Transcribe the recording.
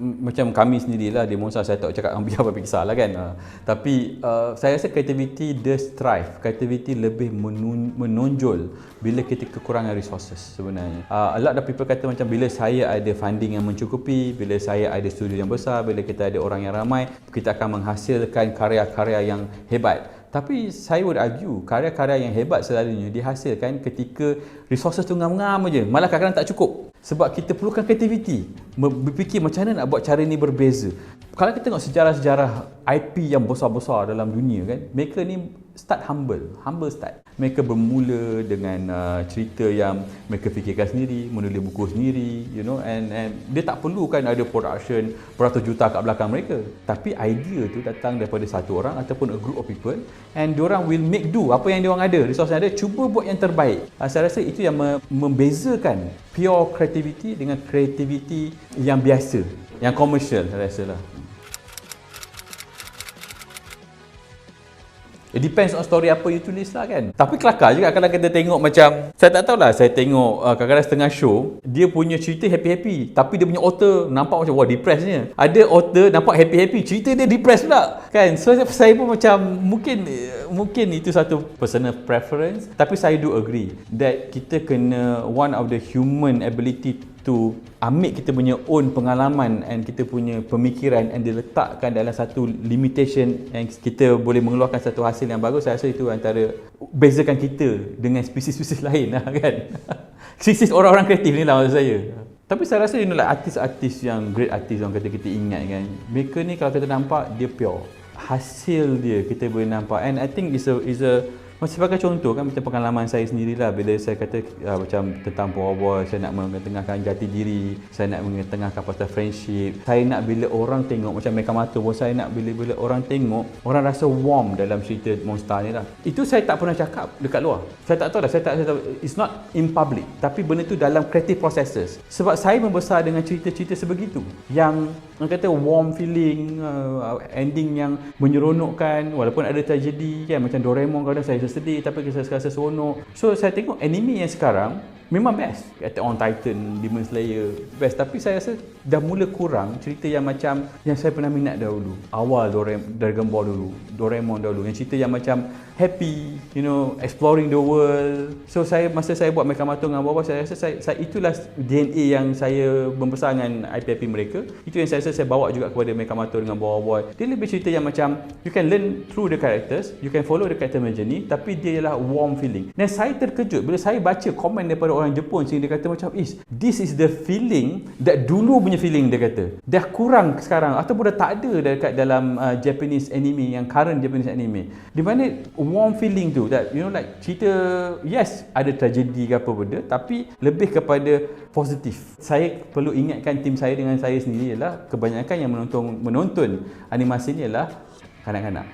macam kami sendirilah di Monster, saya tak cakap biar apa Pixar lah kan. Tapi saya rasa kreativiti dia strive, kreativiti lebih menonjol bila kita kekurangan resources sebenarnya. A lot of people kata macam bila saya ada funding yang mencukupi, bila saya ada studio yang besar, bila kita ada orang yang ramai, kita akan menghasilkan karya-karya yang hebat. Tapi saya would argue, karya-karya yang hebat selalunya dihasilkan ketika resources tu ngam-ngam je. Malah kadang-kadang tak cukup. Sebab kita perlukan kreativiti. Berfikir macam mana nak buat cara ni berbeza. Kalau kita tengok sejarah-sejarah IP yang besar-besar dalam dunia kan, mereka ni start humble start. Mereka bermula dengan cerita yang mereka fikirkan sendiri, menulis buku sendiri, you know, and dia tak perlu kan ada production beratus juta kat belakang mereka. Tapi idea tu datang daripada satu orang ataupun a group of people, and diorang will make do apa yang diorang ada, resource yang ada, cuba buat yang terbaik. Saya rasa itu yang membezakan pure creativity dengan creativity yang biasa, yang commercial, saya rasa lah. It depends on story apa you tulis lah kan. Tapi kelakar juga kalau kita tengok macam, saya tak tahulah, saya tengok kadang-kadang setengah show, dia punya cerita happy-happy, tapi dia punya author nampak macam wah depressednya. Ada author nampak happy-happy, cerita dia depressed pula kan. So saya pun macam mungkin itu satu personal preference, tapi saya do agree that kita kena, one of the human ability to ambil kita punya own pengalaman and kita punya pemikiran and diletakkan dalam satu limitation yang kita boleh mengeluarkan satu hasil yang bagus. Saya rasa itu antara bezakan kita dengan spesies-spesies lain lah kan. Spesies orang-orang kreatif ni lah maksud saya. Tapi saya rasa artis-artis yang great artis yang kita ingat kan, mereka ni kalau kita nampak dia pure, hasil dia kita boleh nampak. And I think is a macam sebagai contoh kan, macam pengalaman saya sendirilah bila saya kata macam tentang Power, saya nak mengetengahkan jati diri, saya nak mengetengahkan pasal friendship. Saya nak bila orang tengok, macam Meka Mato pun saya nak bila orang tengok, orang rasa warm dalam cerita Monster ni lah. Itu saya tak pernah cakap dekat luar. Saya tak tahu lah, saya tak it's not in public. Tapi benda tu dalam creative processes. Sebab saya membesar dengan cerita-cerita sebegitu. Yang orang kata warm feeling, ending yang menyeronokkan walaupun ada tragedi kan, macam Doraemon kadang saya sedih tapi kita rasa seronok. So saya tengok anime yang sekarang memang best. Attack on Titan, Demon Slayer best, tapi saya rasa dah mula kurang cerita yang macam yang saya pernah minat dahulu. Awal Dragon Ball dulu, Doraemon dahulu, yang cerita yang macam happy, you know, exploring the world. So masa saya buat Meka Mato dengan Bawah, saya rasa saya itulah DNA yang saya membesar dengan IP mereka. Itu yang saya rasa saya bawa juga kepada Meka Mato dengan Bawah. Dia lebih cerita yang macam you can learn through the characters, you can follow the character journey, tapi dia ialah warm feeling. Dan saya terkejut bila saya baca komen daripada orang Jepun sehingga dia kata macam, this is the feeling that dulu punya feeling, dia kata. Dah kurang sekarang ataupun dah tak ada dekat dalam Japanese anime, yang current Japanese anime. Di mana warm feeling tu, that you know, like cerita yes ada tragedi ke apa benda, tapi lebih kepada positif. Saya perlu ingatkan tim saya dengan saya sendiri ialah kebanyakan yang menonton animasi ni ialah kanak-kanak.